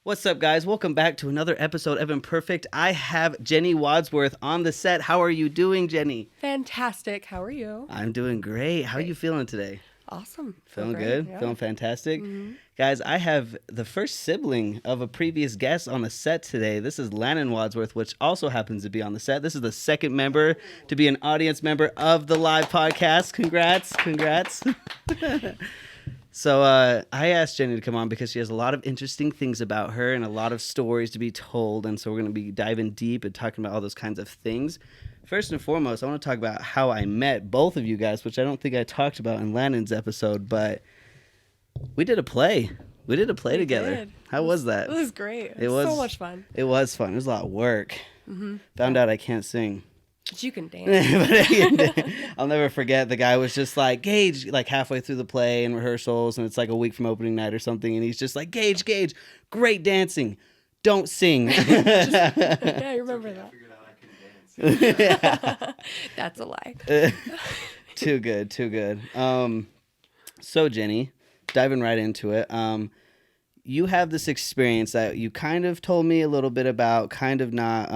What's up, guys? Welcome back to another episode of Imperfect. I have Jenni Wadsworth on the set. How are you doing, Jenni? Fantastic. How are you? I'm doing great. How are you feeling today? Awesome. Feeling good? Yeah. Feeling fantastic? Mm-hmm. Guys, I have the first sibling of a previous guest on the set today. This is Lannon Wadsworth, which also happens to be on the set. This is the second member to be an audience member of the live podcast. Congrats. So I asked Jenni to come on because she has a lot of interesting things about her and a lot of stories to be told. And so we're going to be diving deep and talking about all those kinds of things. First and foremost, I want to talk about how I met both of you guys, which I don't think I talked about in Lannon's episode, but we did a play. We did a play together. Did. How was that? It was great. It was so much fun. It was fun. It was a lot of work. Mm-hmm. Found out I can't sing. But you can dance. I'll never forget. The guy was just like, Gage, like halfway through the play and rehearsals, and it's like a week from opening night or something, and he's just like, Gage, great dancing. Don't sing. Yeah, I remember that. Yeah. That's a lie. Too good. So Jenni, diving right into it, you have this experience that you kind of told me a little bit about, kind of not.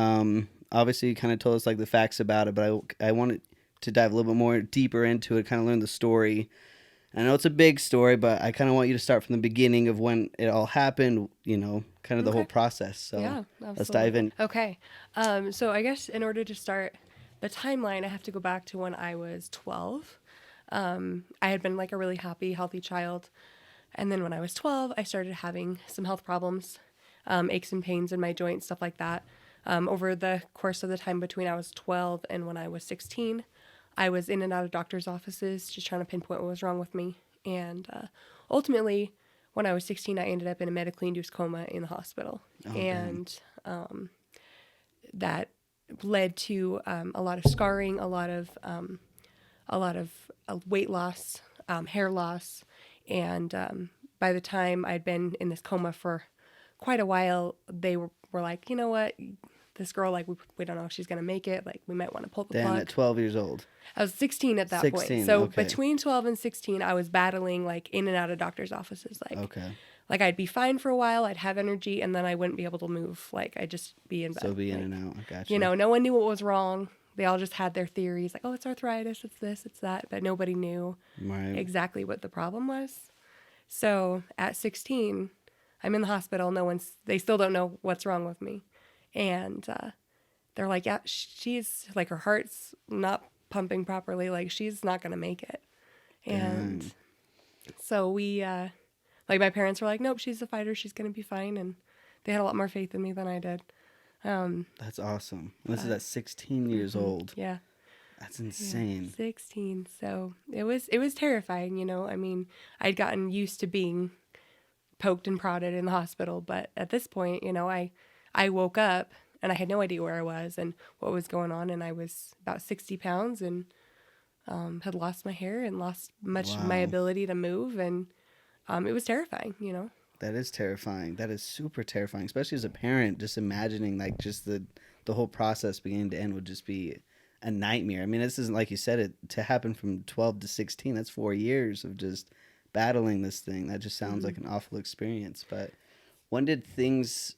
Obviously, you kind of told us like the facts about it, but I wanted to dive a little bit more deeper into it, kind of learn the story. I know it's a big story, but I kind of want you to start from the beginning of when it all happened, you know, kind of the whole process. So yeah, let's dive in. Okay. So I guess in order to start the timeline, I have to go back to when I was 12. I had been like a really happy, healthy child. And then when I was 12, I started having some health problems, aches and pains in my joints, stuff like that. Over the course of the time between I was 12 and when I was 16, I was in and out of doctor's offices just trying to pinpoint what was wrong with me. And ultimately, when I was 16, I ended up in a medically induced coma in the hospital. Oh, and that led to a lot of scarring, a lot of weight loss, hair loss. And by the time I'd been in this coma for quite a while, they were like, you know what? This girl, like, we don't know if she's going to make it. Like, we might want to pull the plug. At 12 years old. I was 16 at that 16, point. So okay. between 12 and 16, I was battling, like, in and out of doctor's offices. Like, Okay. Like, I'd be fine for a while. I'd have energy, and then I wouldn't be able to move. Like, I'd just be in bed. So be in like, and out. I gotcha. You know, no one knew what was wrong. They all just had their theories. Like, oh, it's arthritis, it's this, it's that. But nobody knew exactly what the problem was. So at 16, I'm in the hospital. They still don't know what's wrong with me. And they're like, yeah, she's like, her heart's not pumping properly. Like, she's not going to make it. And so we, like, my parents were like, nope, she's a fighter. She's going to be fine. And they had a lot more faith in me than I did. That's awesome. This is at 16 years old. Yeah. That's insane. Yeah, 16. So it was terrifying, you know. I mean, I'd gotten used to being poked and prodded in the hospital, but at this point, you know, I woke up and I had no idea where I was and what was going on, and I was about 60 pounds and had lost my hair and lost much of my ability to move, and it was terrifying, you know. That is terrifying. That is super terrifying, especially as a parent. Just imagining like just the whole process beginning to end would just be a nightmare. I mean, this isn't like you said it to happen from 12 to 16. That's 4 years of just battling this thing. That just sounds like an awful experience. But when did things?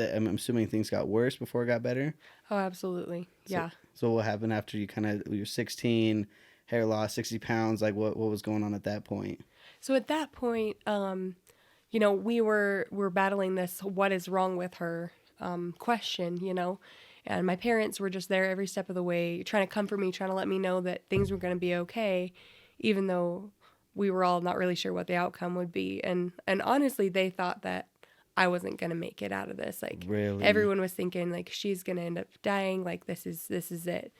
I'm assuming things got worse before it got better. Oh, absolutely. Yeah. So what happened after you're 16, hair loss, 60 pounds? Like what was going on at that point? So at that point, you know, we're battling this what is wrong with her question, you know, and my parents were just there every step of the way trying to comfort me, trying to let me know that things were going to be okay, even though we were all not really sure what the outcome would be. And honestly, they thought that I wasn't going to make it out of this. Like, really? Everyone was thinking like she's going to end up dying. Like this is it.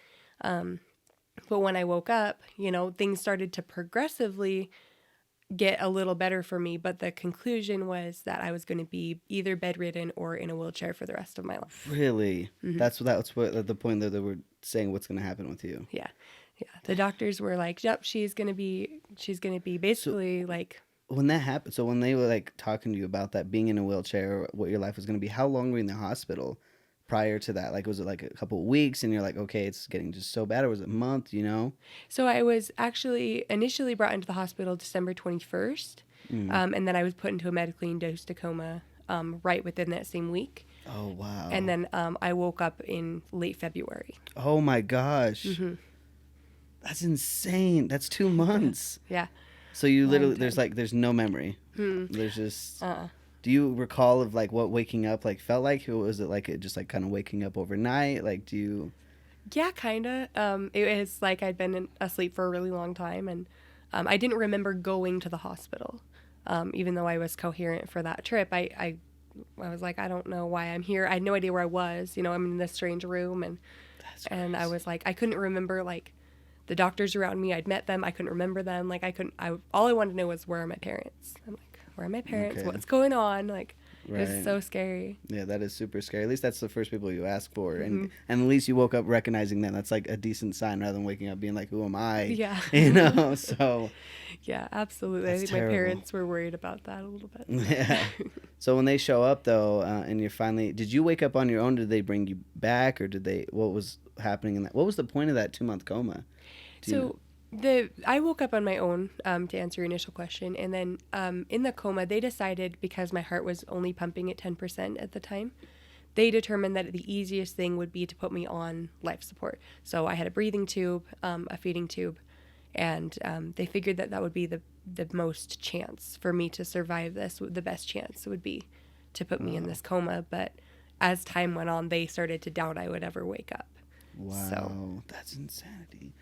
But when I woke up, you know, things started to progressively get a little better for me, but the conclusion was that I was going to be either bedridden or in a wheelchair for the rest of my life. Really? Mm-hmm. That's what at the point that they were saying what's going to happen with you. Yeah. The doctors were like, "Yep, she's going to be basically like." When that happened, so when they were like talking to you about that being in a wheelchair, or what your life was going to be, how long were you in the hospital prior to that? Like, was it like a couple of weeks and you're like, okay, it's getting just so bad, or was it a month, you know? So I was actually initially brought into the hospital December 21st. And then I was put into a medically induced coma right within that same week. Oh, wow. And then I woke up in late February. Oh, my gosh. Mm-hmm. That's insane. That's 2 months. Yeah. So you Long literally, time. there's no memory. Hmm. There's just, do you recall of like what waking up like felt like? Or was it like just like kind of waking up overnight? Like, do you? Yeah, kind of. It was like I'd been asleep for a really long time, and I didn't remember going to the hospital. Even though I was coherent for that trip, I was like, I don't know why I'm here. I had no idea where I was. You know, I'm in this strange room, and I was like, I couldn't remember like the doctors around me. I'd met them. I couldn't remember them. Like all I wanted to know was, where are my parents? I'm like, where are my parents? Okay. What's going on? Like, Right. it was so scary. Yeah, that is super scary. At least that's the first people you ask for, Mm-hmm. and at least you woke up recognizing them. That's like a decent sign rather than waking up being like, "Who am I?" Yeah. You know. So. Yeah, absolutely. I That's think terrible. my parents were worried about that a little bit. Yeah. So when they show up though, and you're finally, did you wake up on your own? Did they bring you back, or did they? What was happening in that? What was the point of that 2-month coma? I woke up on my own, to answer your initial question, and then in the coma, they decided, because my heart was only pumping at 10% at the time, they determined that the easiest thing would be to put me on life support. So I had a breathing tube, a feeding tube, and they figured that would be the most chance for me to survive this. The best chance would be to put me in this coma. But as time went on, they started to doubt I would ever wake up. Wow, that's insanity.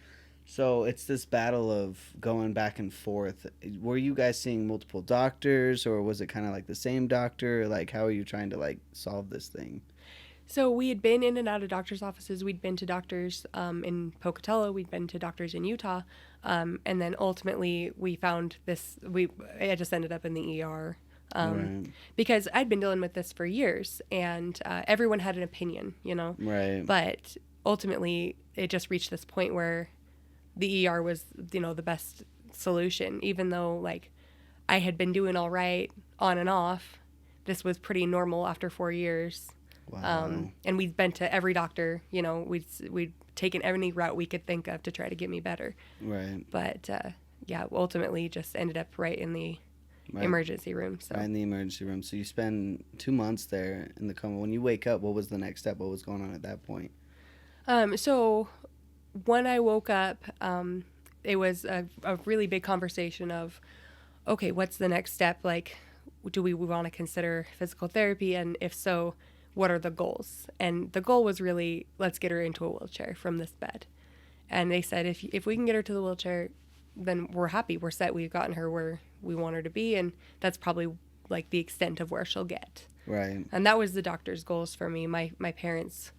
So it's this battle of going back and forth. Were you guys seeing multiple doctors, or was it kind of like the same doctor? Like, how are you trying to like solve this thing? So we had been in and out of doctors' offices. We'd been to doctors in Pocatello. We'd been to doctors in Utah. And then ultimately we found this. I just ended up in the ER. Right. Because I'd been dealing with this for years, and everyone had an opinion, you know? Right. But ultimately it just reached this point where the ER was, you know, the best solution, even though like I had been doing all right on and off. This was pretty normal after 4 years. Wow. And we'd been to every doctor, you know, we'd taken any route we could think of to try to get me better. Right. But yeah, ultimately just ended up right in the emergency room. So. Right in the emergency room. So you spend 2 months there in the coma. When you wake up, what was the next step? What was going on at that point? So when I woke up, it was a really big conversation of, okay, what's the next step? Like, do we want to consider physical therapy? And if so, what are the goals? And the goal was really, let's get her into a wheelchair from this bed. And they said, if we can get her to the wheelchair, then we're happy. We're set. We've gotten her where we want her to be. And that's probably like the extent of where she'll get. Right. And that was the doctor's goals for me. My parents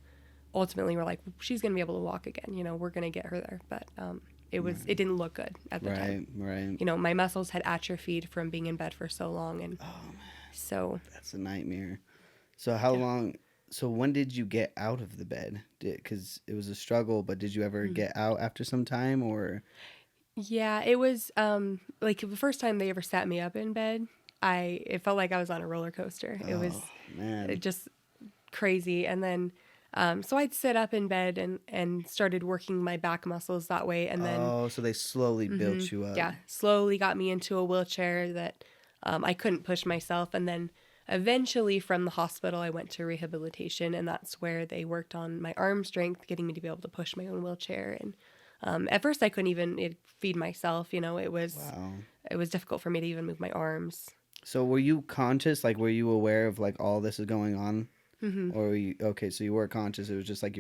ultimately were like, she's going to be able to walk again. You know, we're going to get her there. But it didn't look good at the time. Right. You know, my muscles had atrophied from being in bed for so long. And so. That's a nightmare. So how long, so when did you get out of the bed? Because it was a struggle, but did you ever get out after some time, or? Yeah, it was like the first time they ever sat me up in bed, it felt like I was on a roller coaster. It was just crazy. And then so I'd sit up in bed and started working my back muscles that way. And then so they slowly built you up. Yeah, slowly got me into a wheelchair that I couldn't push myself. And then eventually from the hospital, I went to rehabilitation, and that's where they worked on my arm strength, getting me to be able to push my own wheelchair. And at first I couldn't even feed myself, you know. It was difficult for me to even move my arms. So were you conscious? Like, were you aware of like all this is going on? Mm-hmm. Or were you, okay, so you were conscious. It was just like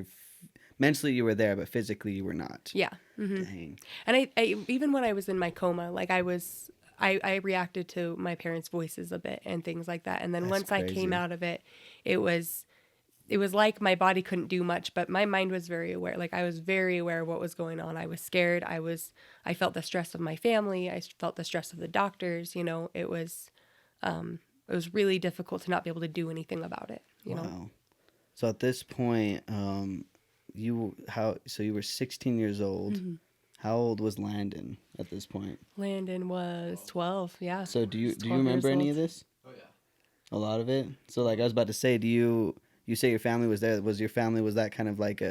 mentally you were there, but physically you were not. Yeah. Mm-hmm. Dang. And I even when I was in my coma, like I reacted to my parents' voices a bit and things like that. And then once I came out of it, it was like my body couldn't do much, but my mind was very aware. Like I was very aware of what was going on. I was scared. I felt the stress of my family. I felt the stress of the doctors. You know, it was really difficult to not be able to do anything about it. You know. So at this point, you were 16 years old. Mm-hmm. How old was Landon at this point? Landon was 12. Yeah. So do you remember any of this? Oh yeah. A lot of it. So like I was about to say, you say your family was there? Was that kind of like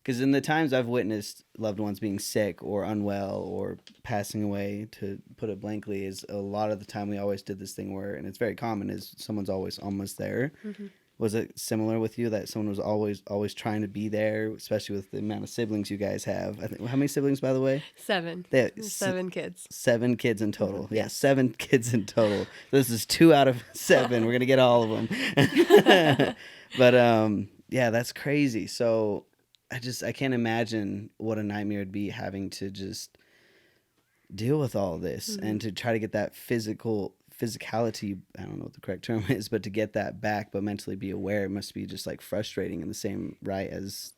Because in the times I've witnessed loved ones being sick or unwell or passing away, to put it blankly, is a lot of the time we always did this thing where, and it's very common, is someone's always almost there. Mm-hmm. Was it similar with you, that someone was always trying to be there, especially with the amount of siblings you guys have? I think, how many siblings, by the way? 7. 7 kids. 7 kids in total. Mm-hmm. Yeah, 7 kids in total. This is 2 out of 7. We're gonna get all of them. But yeah, that's crazy. So I can't imagine what a nightmare it'd be having to just deal with all this, mm-hmm. and to try to get that physicality, I don't know what the correct term is, but to get that back, but mentally be aware, it must be just like frustrating in the same right as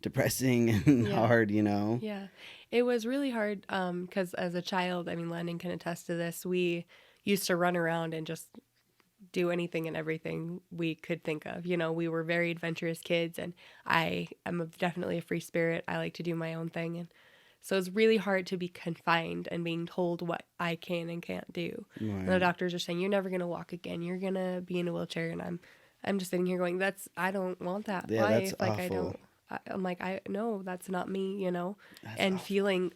depressing and hard, you know? Yeah. It was really hard because as a child, I mean, Landon can attest to this, we used to run around and just do anything and everything we could think of. You know, we were very adventurous kids, and I am definitely a free spirit. I like to do my own thing. And so it's really hard to be confined and being told what I can and can't do. Right. And the doctors are saying, you're never going to walk again. You're going to be in a wheelchair. And I'm just sitting here going, I don't want that life. That's awful. I'm like, no, that's not me, you know, that's and awful. Feeling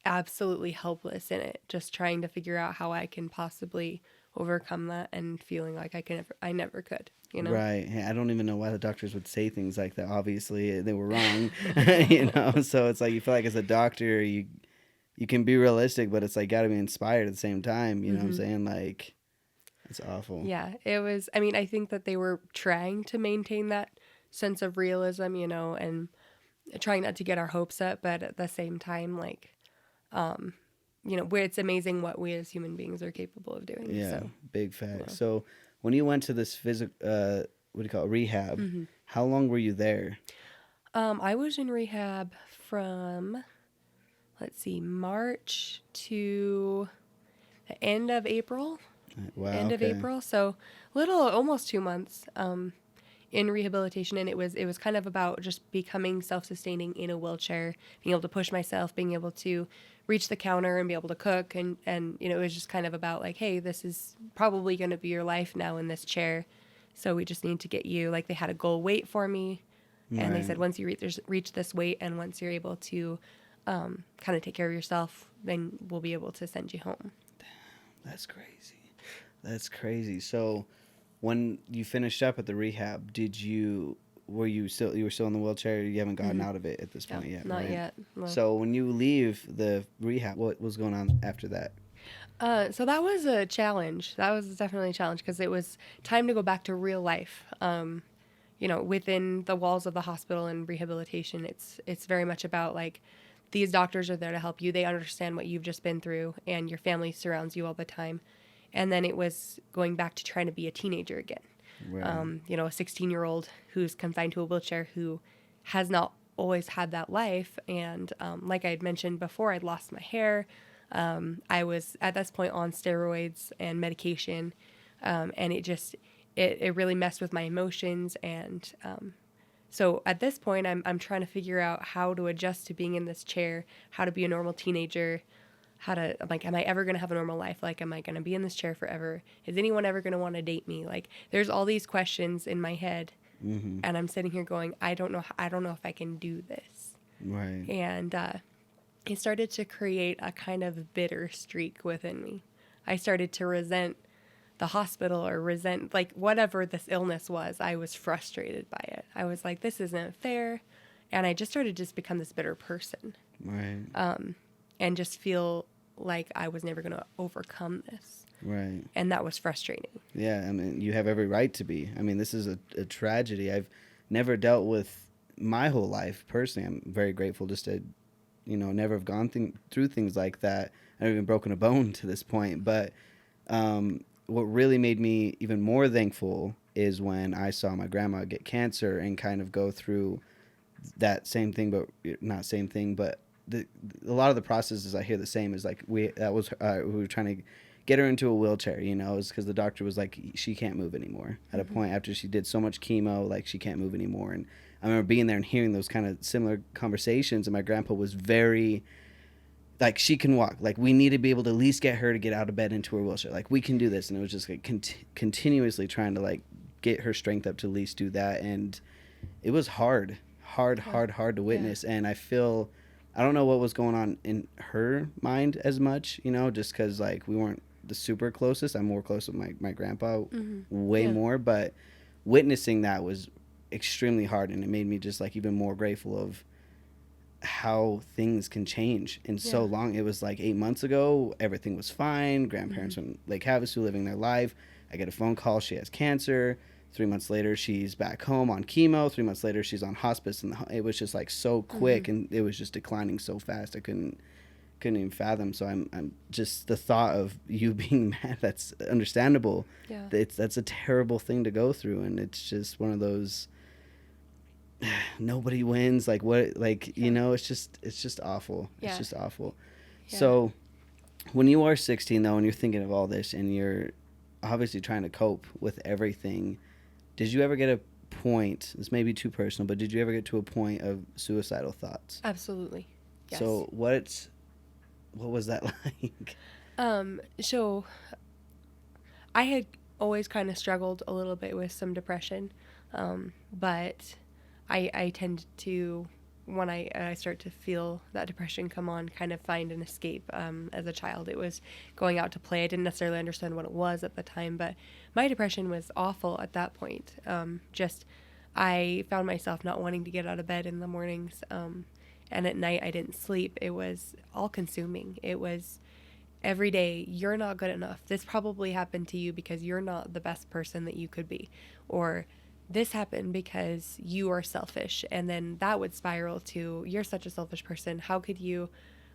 absolutely helpless in it, just trying to figure out how I can possibly overcome that, and feeling like I never could, you know? Right. I don't even know why the doctors would say things like that. Obviously they were wrong, you know? So it's like, you feel like as a doctor, you can be realistic, but it's like, gotta be inspired at the same time. You know mm-hmm. what I'm saying? Like, it's awful. Yeah, it was, I mean, I think that they were trying to maintain that sense of realism, you know, and trying not to get our hopes up, but at the same time, like, you know, where it's amazing what we as human beings are capable of doing. Yeah, so, big fact. Yeah. So when you went to this what do you call it, rehab, mm-hmm. how long were you there? I was in rehab from, March to the end of April. Wow. End of April. So almost 2 months in rehabilitation. And it was kind of about just becoming self-sustaining in a wheelchair, being able to push myself, being able to reach the counter and be able to cook. And you know, it was just kind of about like, hey, this is probably going to be your life now in this chair. So we just need to get you, like, they had a goal weight for me. Right. And they said, once you reach this weight, and once you're able to kind of take care of yourself, then we'll be able to send you home. Damn, that's crazy. So when you finished up at the rehab, were you still in the wheelchair? You haven't gotten mm-hmm. out of it at this point yet, not right? yet. No. So when you leave the rehab, what was going on after that? So that was a challenge. That was definitely a challenge, because it was time to go back to real life. You know, within the walls of the hospital and rehabilitation, it's very much about, like, these doctors are there to help you. They understand what you've just been through, and your family surrounds you all the time. And then it was going back to trying to be a teenager again. Right. You know, a 16-year-old who's confined to a wheelchair, who has not always had that life. And like I had mentioned before, I'd lost my hair. I was at this point on steroids and medication. And it really messed with my emotions. And so at this point, I'm trying to figure out how to adjust to being in this chair, how to be a normal teenager, am I ever going to have a normal life? Like, am I going to be in this chair forever? Is anyone ever going to want to date me? Like, there's all these questions in my head, mm-hmm. and I'm sitting here going, I don't know if I can do this. Right. And it started to create a kind of bitter streak within me. I started to resent the hospital, or resent, like, whatever this illness was. I was frustrated by it. I was like, this isn't fair. And I just started to become this bitter person. Right. And just feel like I was never going to overcome this. Right. And that was frustrating. Yeah, I mean, you have every right to be. I mean, this is a tragedy. I've never dealt with my whole life personally. I'm very grateful just to, you know, never have gone through things like that. I've never even broken a bone to this point. But what really made me even more thankful is when I saw my grandma get cancer and kind of go through that same thing, but not same thing, but a lot of the processes I hear the same is like we were trying to get her into a wheelchair, you know, is because the doctor was like, she can't move anymore. At mm-hmm. a point after she did so much chemo, like, she can't move anymore. And I remember being there and hearing those kind of similar conversations, and my grandpa was very like, she can walk. Like, we need to be able to at least get her to get out of bed into her wheelchair. Like, we can do this. And it was just like continuously trying to, like, get her strength up to at least do that. And it was hard hard to witness. Yeah. And I don't know what was going on in her mind as much, you know, just because like we weren't the super closest. I'm more close with my grandpa, way more, but witnessing that was extremely hard, and it made me just like even more grateful of how things can change in so long. It was like 8 months ago, everything was fine. Grandparents were in Lake Havasu living their life. I get a phone call, she has cancer. 3 months later, she's back home on chemo. 3 months later, she's on hospice, and it was just like so quick, and it was just declining so fast. I couldn't even fathom. So I'm just, the thought of you being mad, that's understandable. Yeah, that's a terrible thing to go through, and it's just one of those. Nobody wins. Like what? Like you know, it's just awful. Yeah. It's just awful. Yeah. So when you are 16 though, and you're thinking of all this, and you're obviously trying to cope with everything, did you ever get a point? This may be too personal, but did you ever get to a point of suicidal thoughts? Absolutely. Yes. So what was that like? So I had always kind of struggled a little bit with some depression, but I tend to, when I start to feel that depression come on, kind of find an escape. As a child, it was going out to play. I didn't necessarily understand what it was at the time, but my depression was awful at that point. I found myself not wanting to get out of bed in the mornings, and at night I didn't sleep. It was all consuming. It was every day, you're not good enough. This probably happened to you because you're not the best person that you could be, or this happened because you are selfish. And then that would spiral to, you're such a selfish person. How could you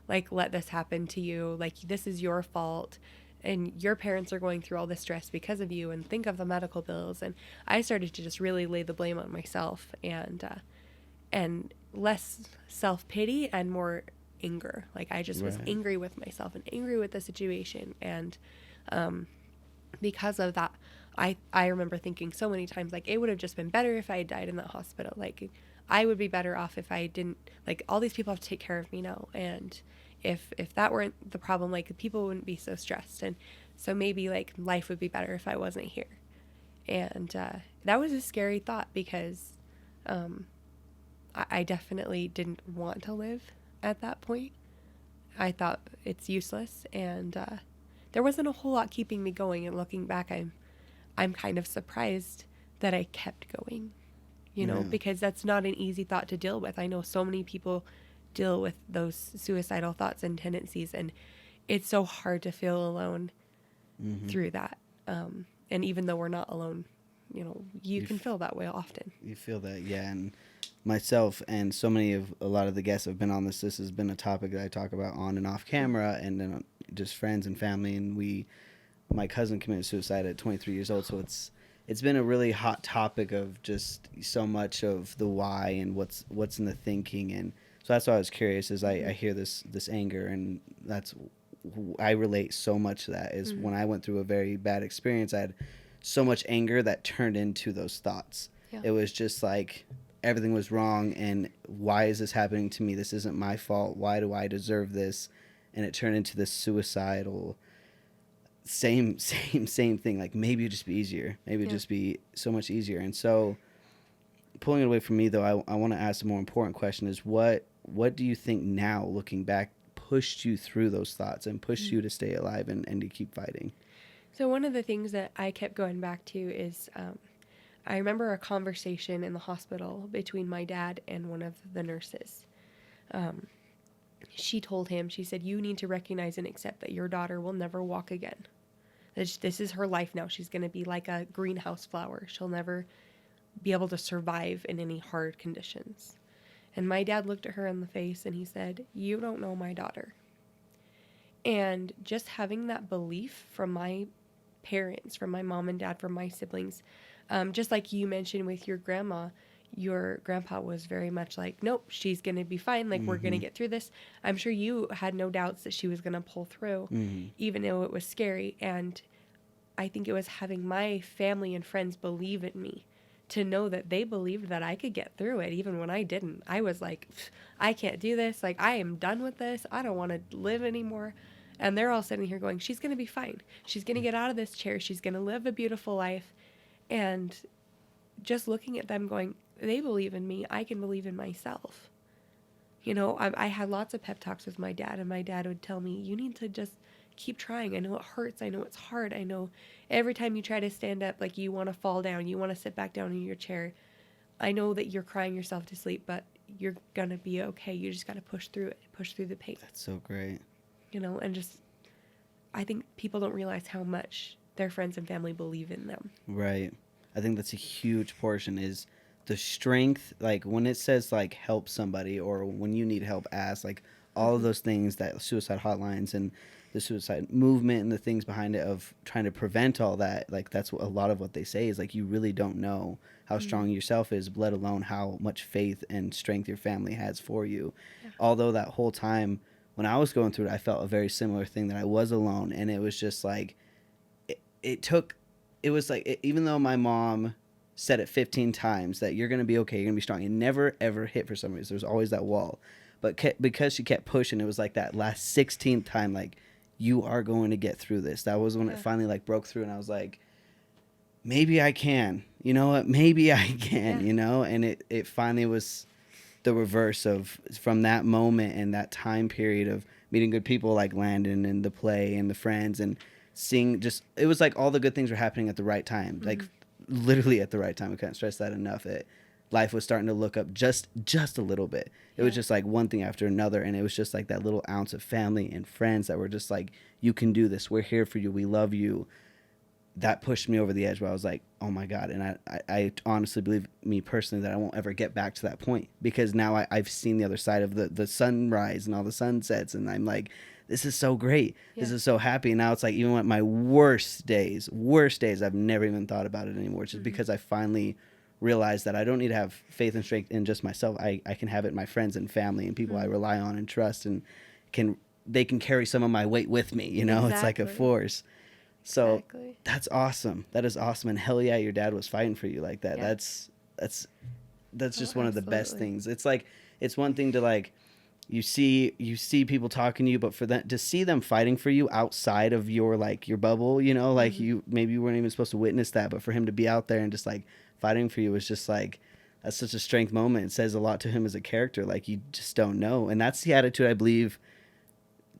like let this happen to you? Like, this is your fault. And your parents are going through all this stress because of you, and think of the medical bills. And I started to just really lay the blame on myself, and less self-pity and more anger. Like I just was angry with myself and angry with the situation. And because of that, I remember thinking so many times, like, it would have just been better if I had died in that hospital. Like, I would be better off if I didn't, like, all these people have to take care of me now. And if that weren't the problem, like, people wouldn't be so stressed. And so maybe, like, life would be better if I wasn't here. And that was a scary thought, because I definitely didn't want to live at that point. I thought it's useless. And there wasn't a whole lot keeping me going. And looking back, I'm kind of surprised that I kept going, you know, because that's not an easy thought to deal with. I know so many people deal with those suicidal thoughts and tendencies, and it's so hard to feel alone through that. And even though we're not alone, you know, you can feel that way often. You feel that, yeah. And myself and a lot of the guests have been on this. This has been a topic that I talk about on and off camera, and then just friends and family. And my cousin committed suicide at 23 years old, so it's been a really hot topic of just so much of the why and what's in the thinking. And so that's why I was curious, as I hear this anger, and I relate so much to that. Is when I went through a very bad experience, I had so much anger that turned into those thoughts. Yeah. It was just like everything was wrong, and why is this happening to me? This isn't my fault. Why do I deserve this? And it turned into this suicidal same thing. Like, maybe it'd just be easier. Maybe it'd just be so much easier. And so, pulling it away from me, though, I want to ask a more important question: is what do you think now, looking back, pushed you through those thoughts and pushed you to stay alive and to keep fighting? So one of the things that I kept going back to is, I remember a conversation in the hospital between my dad and one of the nurses. She told him, she said, "You need to recognize and accept that your daughter will never walk again. This is her life now. She's going to be like a greenhouse flower. She'll never be able to survive in any hard conditions." And my dad looked at her in the face and he said, "You don't know my daughter." And just having that belief from my parents, from my mom and dad, from my siblings, just like you mentioned with your grandma, your grandpa was very much like, "Nope, she's going to be fine. Like, we're going to get through this." I'm sure you had no doubts that she was going to pull through, even though it was scary. And I think it was having my family and friends believe in me, to know that they believed that I could get through it, even when I didn't. I was like, "I can't do this. Like, I am done with this. I don't want to live anymore." And they're all sitting here going, "She's going to be fine. She's going to get out of this chair. She's going to live a beautiful life." And just looking at them going, they believe in me, I can believe in myself. You know, I had lots of pep talks with my dad, and my dad would tell me, you need to just keep trying. I know it hurts. I know it's hard. I know every time you try to stand up, like, you want to fall down, you want to sit back down in your chair. I know that you're crying yourself to sleep, but you're going to be okay. You just got to push through it, push through the pain. That's so great. You know, and just, I think people don't realize how much their friends and family believe in them. Right. I think that's a huge portion is the strength, like when it says like help somebody or when you need help, ask, like all of those things, that suicide hotlines and the suicide movement and the things behind it of trying to prevent all that, like that's what, a lot of what they say is like you really don't know how strong yourself is, let alone how much faith and strength your family has for you. Yeah. Although that whole time when I was going through it, I felt a very similar thing, that I was alone, and it was just like it was like, even though my mom said it 15 times that you're going to be okay, you're going to be strong, it never ever hit for some reason. There's always that wall. But because she kept pushing, it was like that last 16th time, like, you are going to get through this. That was when it finally like broke through, and I was like, maybe I can. You know what? Maybe I can, you know? And it finally was the reverse of, from that moment and that time period of meeting good people like Landon and the play and the friends and seeing just, it was like all the good things were happening at the right time. Like literally at the right time. I can't stress that enough. Life was starting to look up just a little bit. It was just like one thing after another, and it was just like that little ounce of family and friends that were just like, you can do this, we're here for you, we love you. That pushed me over the edge where I was like, oh my God. And I honestly believe, me personally, that I won't ever get back to that point, because now I've seen the other side of the sunrise and all the sunsets, and I'm like, this is so great. This is so happy. And now it's like, even at my worst days, I've never even thought about it anymore, just because I finally realized that I don't need to have faith and strength in just myself. I can have it in my friends and family and people I rely on and trust, and they can carry some of my weight with me, you know. It's like a force. So that's awesome. That is awesome. And hell yeah, your dad was fighting for you like that. That's just one of the best things. It's like, it's one thing to like, you see people talking to you, but for that, to see them fighting for you outside of your like your bubble, you know, like you weren't even supposed to witness that, but for him to be out there and just like fighting for you was just like, that's such a strength moment. It says a lot to him as a character. Like, you just don't know. And that's the attitude, I believe,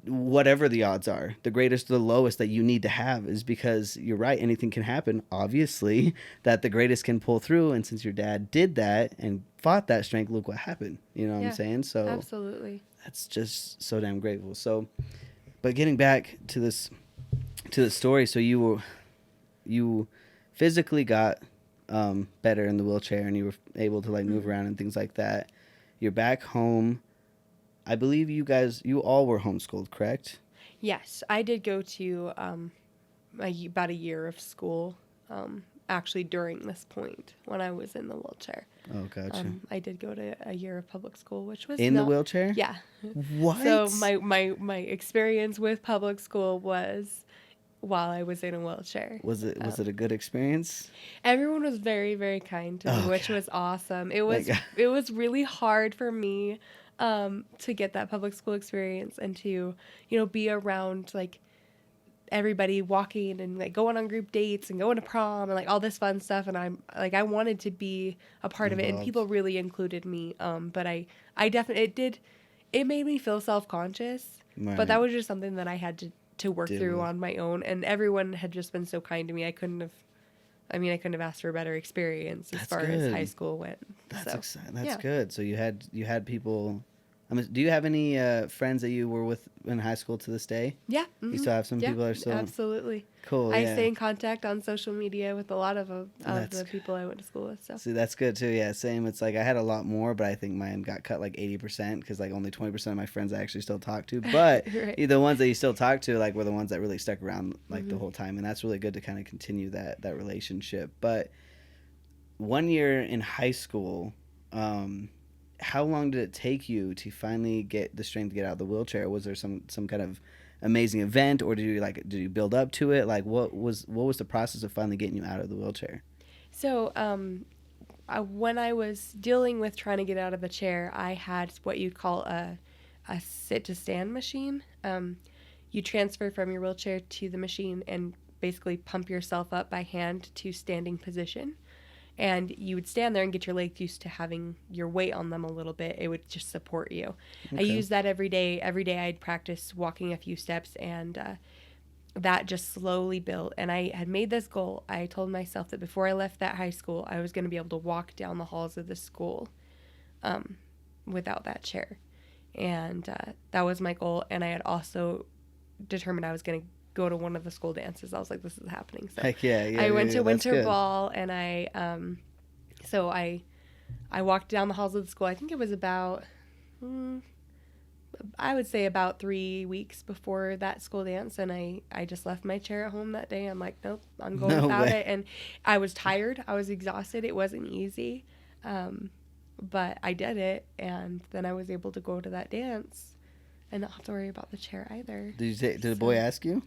whatever the odds are, the greatest or the lowest, that you need to have, is because you're right, anything can happen, obviously, that the greatest can pull through. And since your dad did that and fought that strength, look what happened. You know what I'm saying? So absolutely, that's just so damn grateful. So, but getting back to the story, so you physically got better in the wheelchair, and you were able to like move around and things like that. You're back home. I believe you all were homeschooled, correct? Yes, I did go to about a year of school, actually during this point when I was in the wheelchair. Oh, gotcha. I did go to a year of public school, which was in the wheelchair? Yeah. What? So my experience with public school was while I was in a wheelchair. Was it a good experience? Everyone was very, very kind to me, which was awesome. It was really hard for me to get that public school experience and to, you know, be around like everybody walking and like going on group dates and going to prom and like all this fun stuff. And I'm like, I wanted to be a part of it, and people really included me. But I definitely, it made me feel self-conscious, but that was just something that I had to work through on my own. And everyone had just been so kind to me. I couldn't have asked for a better experience as far as high school went. That's exciting. That's good. So you had people. Do you have any friends that you were with in high school to this day? Yeah. You still have some people that are still... Absolutely. Cool, I stay in contact on social media with a lot of the people I went to school with. So. See, that's good too. Yeah, same. It's like I had a lot more, but I think mine got cut like 80% because like only 20% of my friends I actually still talk to. But the ones that you still talk to like were the ones that really stuck around like the whole time. And that's really good to kind of continue that relationship. But 1 year in high school... how long did it take you to finally get the strength to get out of the wheelchair? Was there some kind of amazing event, or did you build up to it? Like, what was the process of finally getting you out of the wheelchair? So, when I was dealing with trying to get out of the chair, I had what you'd call a sit to stand machine. You transfer from your wheelchair to the machine and basically pump yourself up by hand to standing position. and you would stand there and get your legs used to having your weight on them a little bit. It would just support you. Okay. I used that every day. Every day I'd practice walking a few steps, and that just slowly built. And I had made this goal. I told myself that before I left that high school, I was going to be able to walk down the halls of the school without that chair. And that was my goal. And I had also determined I was going to go to one of the school dances. I was like, this is happening. So heck yeah, I went to winter ball, and I walked down the halls of the school. I think it was about, I would say about 3 weeks before that school dance, and I just left my chair at home that day. I'm like, nope, I'm going without it. And I was tired. I was exhausted. It wasn't easy. But I did it, and then I was able to go to that dance and not have to worry about the chair either. Did the boy ask you?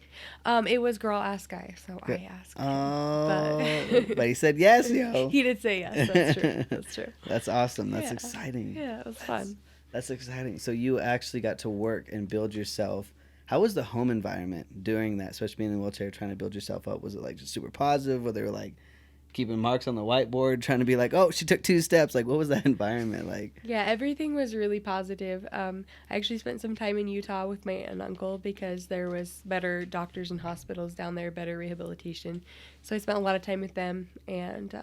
It was girl ask guy, so I asked him. Oh, but he said yes, yo. He did say yes. That's true. That's true. That's awesome. That's exciting. Yeah, it was fun. That's exciting. So you actually got to work and build yourself. How was the home environment during that, especially being in a wheelchair, trying to build yourself up? Was it like just super positive? Were they like keeping marks on the whiteboard, trying to be like, oh, she took 2 steps? Like, what was that environment like? Yeah, everything was really positive. I actually spent some time in Utah with my aunt and uncle because there was better doctors and hospitals down there, better rehabilitation. So I spent a lot of time with them, and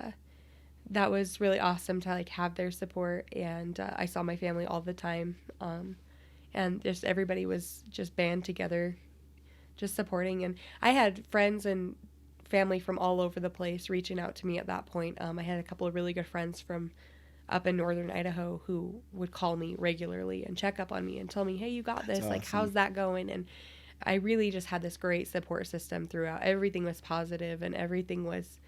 that was really awesome to like have their support. And I saw my family all the time, and just everybody was just band together, just supporting. And I had friends and family from all over the place reaching out to me at that point. I had a couple of really good friends from up in northern Idaho who would call me regularly and check up on me and tell me, hey, you got this. Awesome. Like, how's that going? And I really just had this great support system throughout. Everything was positive, and everything was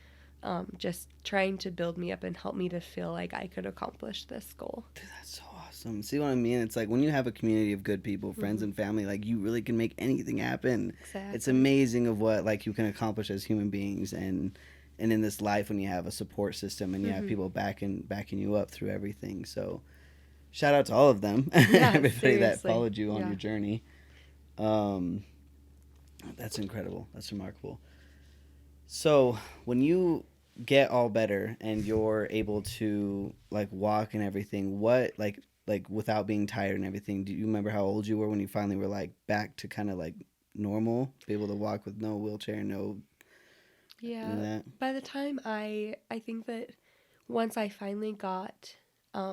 just trying to build me up and help me to feel like I could accomplish this goal. Dude, that's so awesome. See what I mean? It's like when you have a community of good people, friends and family, like you really can make anything happen. Exactly. It's amazing of what like you can accomplish as human beings, and in this life when you have a support system and you have people backing you up through everything. So shout out to all of them. Yeah, everybody seriously. That followed you on your journey. That's incredible. That's remarkable. So when you get all better and you're able to like walk and everything, what like without being tired and everything, do you remember how old you were when you finally were like back to kind of like normal, be able to walk with no wheelchair, no by the time I think that once I finally got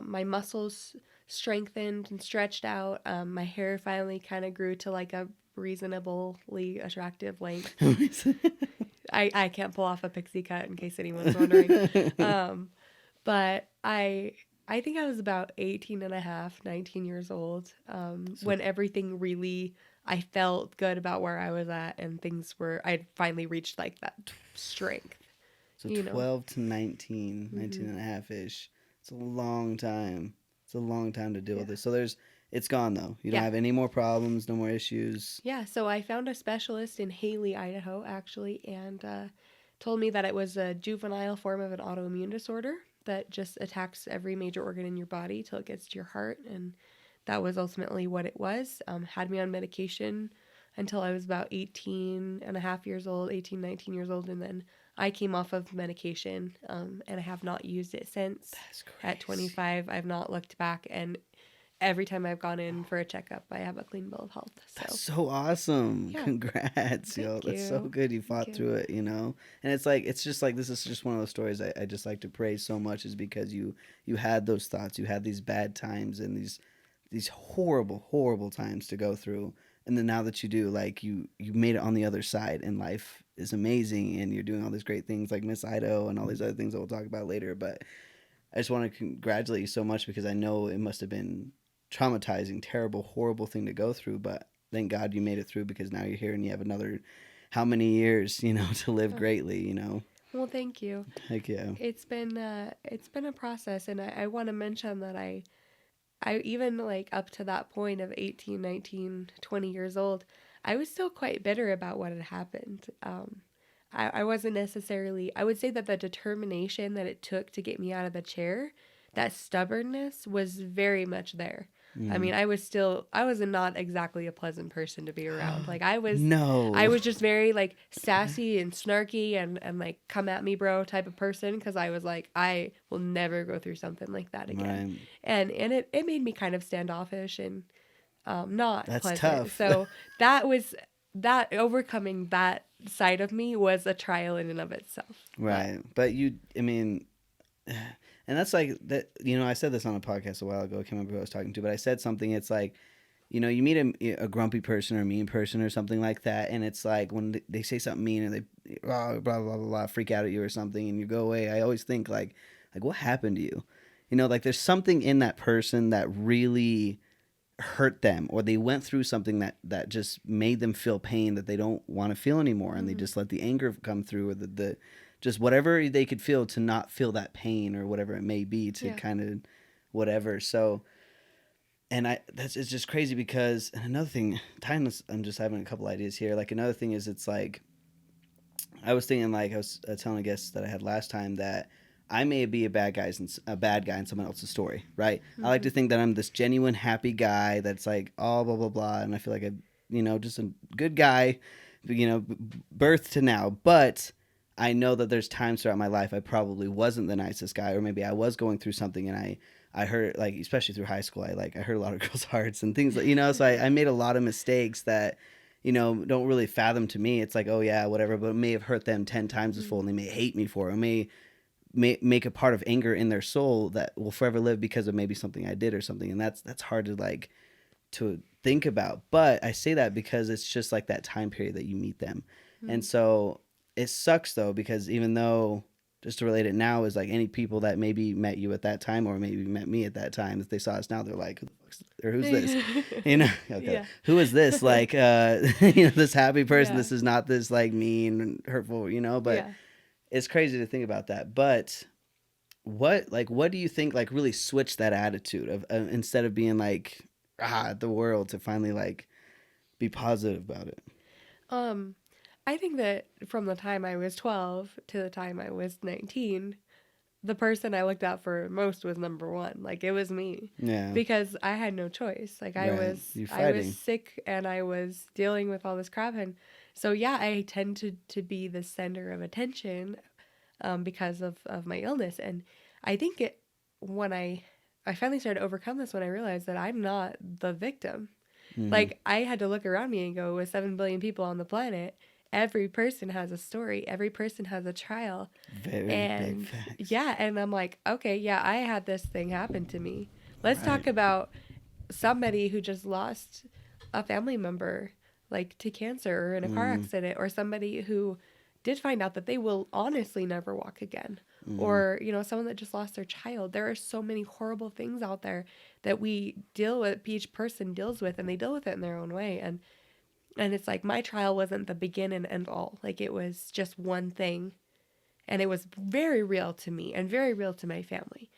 my muscles strengthened and stretched out, my hair finally kind of grew to like a reasonably attractive length. I can't pull off a pixie cut in case anyone's wondering. But I think I was about 18 and a half, 19 years old when everything really, I felt good about where I was at, and I'd finally reached like that strength. So 12 to 19, 19 and a half-ish. It's a long time. It's a long time to deal with this. So it's gone though. You don't have any more problems, no more issues. Yeah, so I found a specialist in Haley, Idaho, actually, and told me that it was a juvenile form of an autoimmune disorder that just attacks every major organ in your body till it gets to your heart, and that was ultimately what it was. Had me on medication until I was about 18 and a half years old, 18, 19 years old, and then I came off of medication, and I have not used it since. That's crazy. At 25, I've not looked back, and every time I've gone in for a checkup, I have a clean bill of health. So. That's so awesome. Yeah. Congrats, yo. That's so good. You fought through it, you know? And it's just like, this is just one of those stories I just like to praise so much, is because you had those thoughts. You had these bad times and these horrible, horrible times to go through. And then now that you do, like, you made it on the other side, and life is amazing, and you're doing all these great things like Miss Idaho and all these other things that we'll talk about later. But I just want to congratulate you so much, because I know it must have been traumatizing, terrible, horrible thing to go through, but thank God you made it through, because now you're here and you have another how many years, you know, to live greatly, you know. Well, thank you. Heck yeah. It's been a process, and I want to mention that I even like up to that point of 18, 19, 20 years old, I was still quite bitter about what had happened. I wasn't necessarily, I would say that the determination that it took to get me out of the chair, that stubbornness was very much there. I mean, I was not exactly a pleasant person to be around. Like No. I was just very like sassy and snarky and like come at me bro type of person, because I was like, I will never go through something like that again. Right. And it made me kind of standoffish and not That's pleasant. tough. So that overcoming that side of me was a trial in and of itself. Right. But I mean, and that's like that. You know, I said this on a podcast a while ago. I can't remember who I was talking to, but I said something. It's like, you know, you meet a grumpy person or a mean person or something like that, and it's like when they say something mean and they blah blah blah blah, blah freak out at you or something, and you go away. I always think like what happened to you? You know, like there's something in that person that really hurt them, or they went through something that just made them feel pain that they don't want to feel anymore, and they just let the anger come through, or the just whatever they could feel to not feel that pain or whatever it may be to kind of whatever. So, and it's just crazy because, and another thing, timeless, I'm just having a couple ideas here. Like another thing is, it's like, I was thinking, like I was telling a guest that I had last time that I may be a bad guy in someone else's story, right? I like to think that I'm this genuine happy guy that's like all blah blah blah, and I feel like just a good guy, birth to now. But I know that there's times throughout my life I probably wasn't the nicest guy, or maybe I was going through something and I hurt, like especially through high school, I hurt a lot of girls' hearts and things like, so I made a lot of mistakes that don't really fathom to me. It's like, oh yeah, whatever, but it may have hurt them 10 times as full, and they may hate me for it. It may make a part of anger in their soul that will forever live because of maybe something I did or something. And that's hard to think about. But I say that because it's just like that time period that you meet them. And so it sucks though, because even though, just to relate it now, is like any people that maybe met you at that time or maybe met me at that time, if they saw us now, they're like, who's this? Okay. Who is this? Like, this happy person. This is not this like mean and hurtful, but it's crazy to think about that. But what do you think like really switched that attitude of instead of being like the world, to finally like be positive about it? I think that from the time I was 12 to the time I was 19, the person I looked out for most was number one. Like it was me. Yeah. Because I had no choice. Like I was sick and I was dealing with all this crap, and so yeah, I tend to be the center of attention because of my illness. And I think when I finally started to overcome this, when I realized that I'm not the victim. Like I had to look around me and go, with 7 billion people on the planet, every person has a story. Every person has a trial. Very big facts. Yeah, and I'm like, okay, yeah, I had this thing happen to me. Let's talk about somebody who just lost a family member, like to cancer or in a car accident, or somebody who did find out that they will honestly never walk again. Or, someone that just lost their child. There are so many horrible things out there that we deal with, each person deals with, and they deal with it in their own way. And it's like my trial wasn't the begin and end all. Like it was just one thing. And it was very real to me and very real to my family.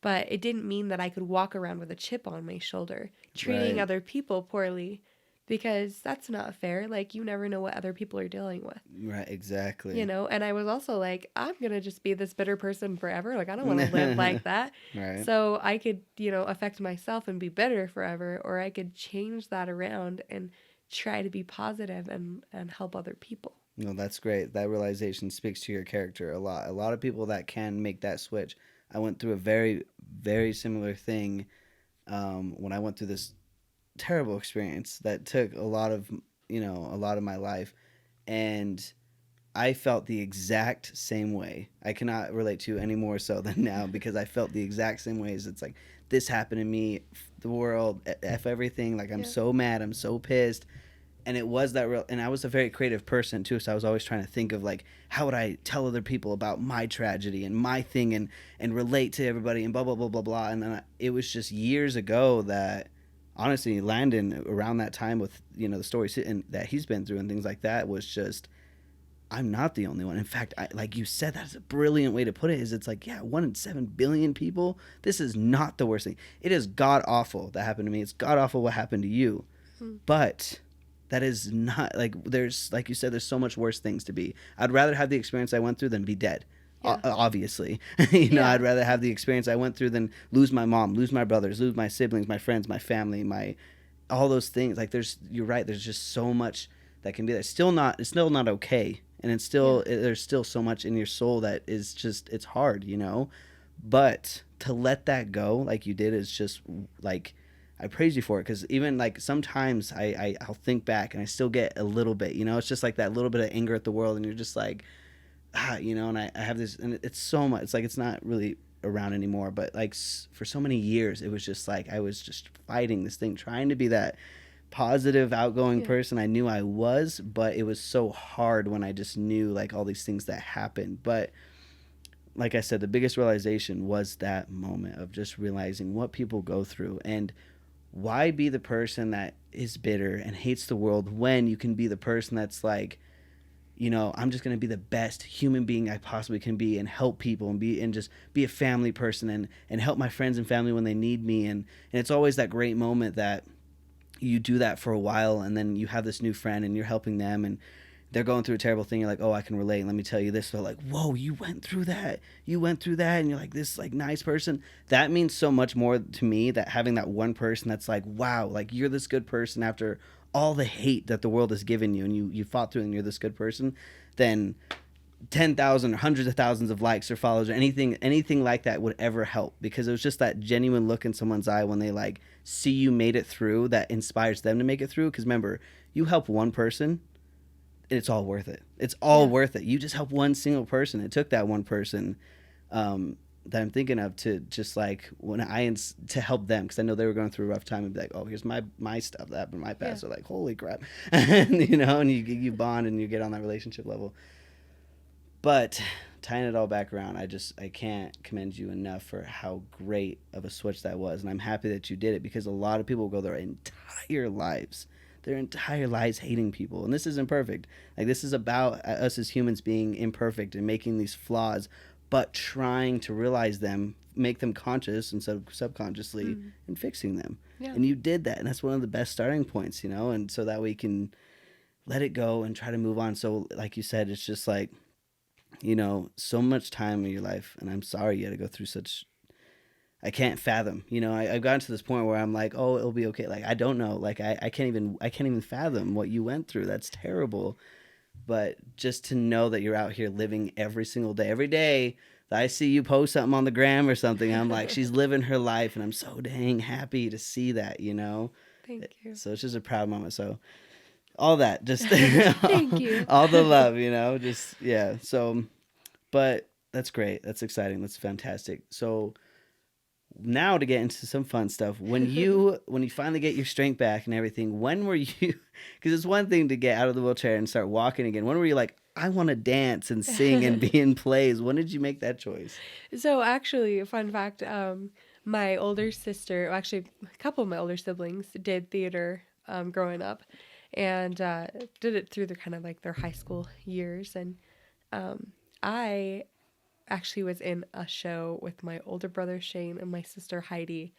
But it didn't mean that I could walk around with a chip on my shoulder, treating other people poorly, because that's not fair. Like you never know what other people are dealing with. Right, exactly. And I was also like, I'm going to just be this bitter person forever. Like I don't want to live like that. Right. So I could, affect myself and be bitter forever, or I could change that around and try to be positive and help other people. No, that's great. That realization speaks to your character a lot. A lot of people that can make that switch. I went through a very, very similar thing when I went through this terrible experience that took a lot of my life, and I felt the exact same way. I cannot relate to you any more so than now, because I felt the exact same ways. It's like, this happened to me, the world, F everything. Like I'm so mad, I'm so pissed. And it was that real, and I was a very creative person too, so I was always trying to think of like, how would I tell other people about my tragedy and my thing, and relate to everybody and blah blah blah blah blah. And then it was just years ago that, honestly, Landon, around that time with the stories that he's been through and things like that, was just, I'm not the only one. In fact, like you said, that's a brilliant way to put it. Is it's like, 1 in 7 billion people. This is not the worst thing. It is god awful that happened to me. It's god awful what happened to you, but that is not, like, there's, like you said, there's so much worse things to be. I'd rather have the experience I went through than be dead. Yeah. Obviously. You know, Yeah. I'd rather have the experience I went through than lose my mom, lose my brothers, lose my siblings, my friends, my family, my all those things. Like you're right, there's just so much that can be there. It's still not okay. And there's still so much in your soul that is just, it's hard, you know? But to let that go like you did is just like, I praise you for it, because even like sometimes I'll think back and I still get a little bit, you know, it's just like that little bit of anger at the world, and you're just like, you know, and I have this, and it's so much, it's like it's not really around anymore, but like for so many years it was just like I was just fighting this thing, trying to be that positive, outgoing person I knew I was, but it was so hard when I just knew like all these things that happened. But like I said, the biggest realization was that moment of just realizing what people go through, and why be the person that is bitter and hates the world when you can be the person that's like, you know, I'm just going to be the best human being I possibly can be, and help people, and just be a family person, and help my friends and family when they need me. And it's always that great moment that you do that for a while, and then you have this new friend and you're helping them, and they're going through a terrible thing. You're like, oh, I can relate. Let me tell you this. So like, whoa, you went through that. You went through that. And you're like, this like nice person. That means so much more to me, that having that one person that's like, wow, like you're this good person after all the hate that the world has given you, and you fought through, and you're this good person, than 10,000 or hundreds of thousands of likes or followers or anything like that would ever help. Because it was just that genuine look in someone's eye when they like see you made it through, that inspires them to make it through. Because remember, you help one person, it's all worth it. It's all worth it. You just help one single person. It took that one person that I'm thinking of to just like to help them, because I know they were going through a rough time, and be like, oh, here's my stuff that happened in my past. So like, holy crap. And you know, and you bond and you get on that relationship level. But tying it all back around, I can't commend you enough for how great of a switch that was. And I'm happy that you did it, because a lot of people go their entire lives hating people. And this is imperfect. Like, this is about us as humans being imperfect and making these flaws, but trying to realize them, make them conscious instead of subconsciously, and fixing them. Yeah. And you did that. And that's one of the best starting points, you know? And so that way you can let it go and try to move on. So like you said, it's just like, you know, so much time in your life, and I'm sorry you had to go through such, I can't fathom, you know, I've gotten to this point where I'm like, oh, it'll be okay. Like, I don't know. Like, I can't even fathom what you went through. That's terrible. But just to know that you're out here living every single day, every day that I see you post something on the gram or something, I'm like, she's living her life, and I'm so dang happy to see that, you know? Thank you. So it's just a proud moment. So all that, just thank you. all the love, you know, just, yeah. So, but that's great. That's exciting. That's fantastic. So now to get into some fun stuff, when you finally get your strength back and everything, when were you, because it's one thing to get out of the wheelchair and start walking again. When were you like, I want to dance and sing and be in plays? When did you make that choice? So actually, a fun fact, my older sister, well, actually a couple of my older siblings did theater growing up, and did it through their kind of like their high school years. And I actually was in a show with my older brother Shane and my sister Heidi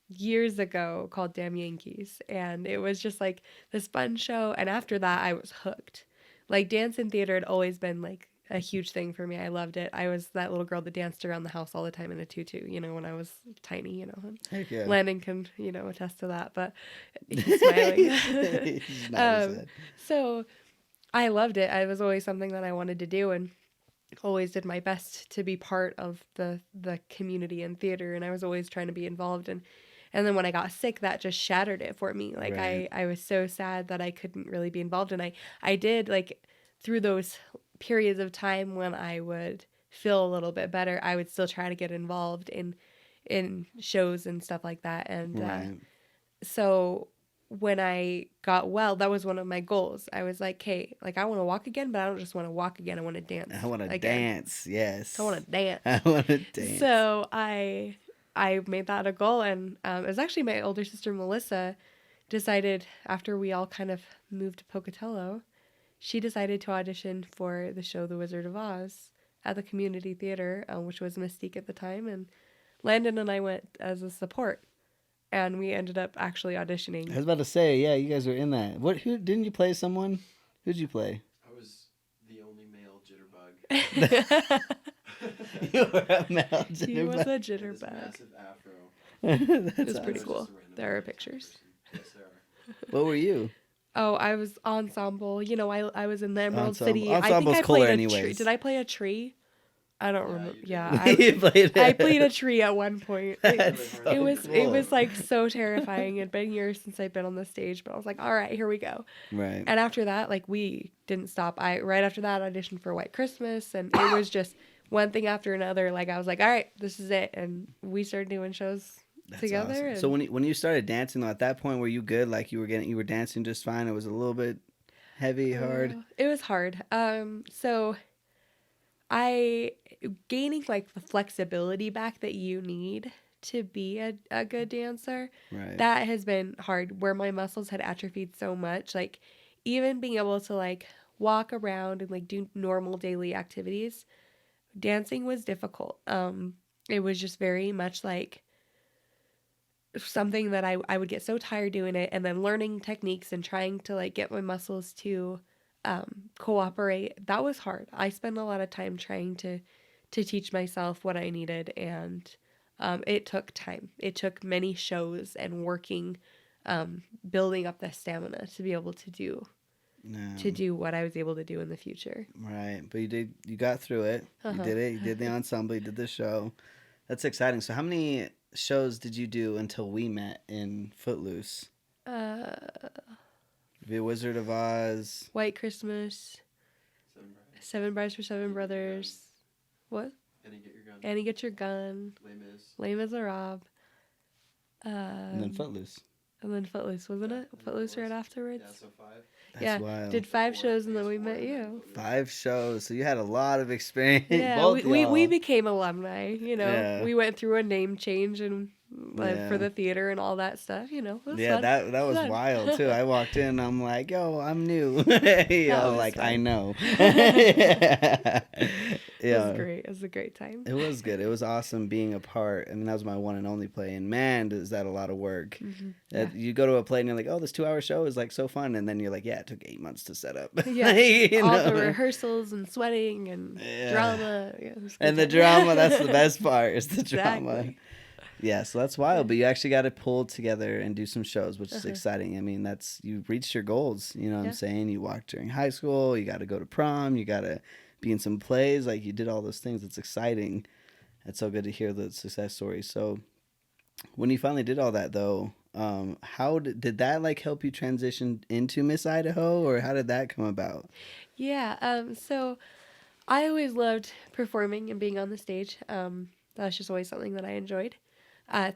years ago called Damn Yankees. And it was just like this fun show. And after that, I was hooked. Like, dance and theater had always been like a huge thing for me. I loved it. I was that little girl that danced around the house all the time in a tutu, you know, when I was tiny, you know. Heck yeah. Landon can, you know, attest to that, but he's smiling. So I loved it. It was always something that I wanted to do, and always did my best to be part of the community and theater, and I was always trying to be involved. And then when I got sick, that just shattered it for me. Like, right. I was so sad that I couldn't really be involved. And I did, like, through those periods of time when I would feel a little bit better, I would still try to get involved in shows and stuff like that. And right. So when I got well, that was one of my goals. I was like, hey, like, I want to walk again, but I don't just want to walk again. I want to dance. I want to dance. Yes. I want to dance. I want to dance. So I made that a goal. And it was actually my older sister, Melissa, decided, after we all kind of moved to Pocatello, she decided to audition for the show The Wizard of Oz at the community theater, which was Mystique at the time. And Landon and I went as a support. And we ended up actually auditioning. I was about to say, yeah, you guys were in that. Who didn't you play someone? Who'd you play? I was the only male jitterbug. You were a male jitterbug. He was a jitterbug. Massive afro. It was pretty cool. There are pictures. Yes, there are. What were you? Oh, I was ensemble. You know, I was in the Emerald City. Ensemble's I think I cooler played a anyways. tree. Did I play a tree? I don't remember. Yeah, You played I played a tree at one point. That's so It was cool. like so terrifying. It'd been years since I've been on the stage, but I was like, all right, here we go. Right. And after that, like we didn't stop. Right after that auditioned for White Christmas, and it was just one thing after another. Like I was like, all right, this is it, and we started doing shows together. Awesome. And So when you started dancing, though, at that point, were you good? Like you were dancing just fine. It was a little bit heavy, hard. It was hard. So I gaining like the flexibility back that you need to be a good dancer. Right. That has been hard, where my muscles had atrophied so much. Like even being able to like walk around and like do normal daily activities, dancing was difficult. It was just very much like something that I would get so tired doing it, and then learning techniques and trying to like get my muscles to cooperate. That was hard. I spent a lot of time trying to teach myself what I needed, and it took time. It took many shows and working, building up the stamina to be able to do what I was able to do in the future. Right, but you got through it. You did it. You did the ensemble. You did the show. That's exciting. So how many shows did you do until we met in Footloose? The Wizard of Oz. White Christmas. Seven Brides for Seven Brothers. What? Annie Get Your Gun. Les Miserables. And then Footloose. And then Footloose, wasn't it? Footloose right afterwards? Yeah, so 5. That's wild. Did 5 shows and then we met you. 5 shows. So you had a lot of experience. Yeah, Both we became alumni, you know. Yeah. We went through a name change and for the theater and all that stuff, you know. It was fun. that was Fun. wild too. I walked in, I'm like, yo, I'm new. Like fun. I know. It was great. It was a great time. It was good. It was awesome being a part. I mean, that was my one and only play, and man, is that a lot of work. Mm-hmm. You go to a play and you're like, oh, this 2-hour show is like so fun, and then you're like, yeah, it took 8 months to set up. Yeah, all know? the rehearsals and sweating and drama. Yeah, and the drama, that's the best part, is the Exactly. drama. Yeah, so that's wild, but you actually got to pull together and do some shows, which is exciting. I mean, you've reached your goals, you know what I'm saying? You walked during high school, you got to go to prom, you got to be in some plays, like you did all those things. It's exciting. It's so good to hear the success stories. So when you finally did all that, though, how did that like help you transition into Miss Idaho, or how did that come about? Yeah, so I always loved performing and being on the stage. That's just always something that I enjoyed.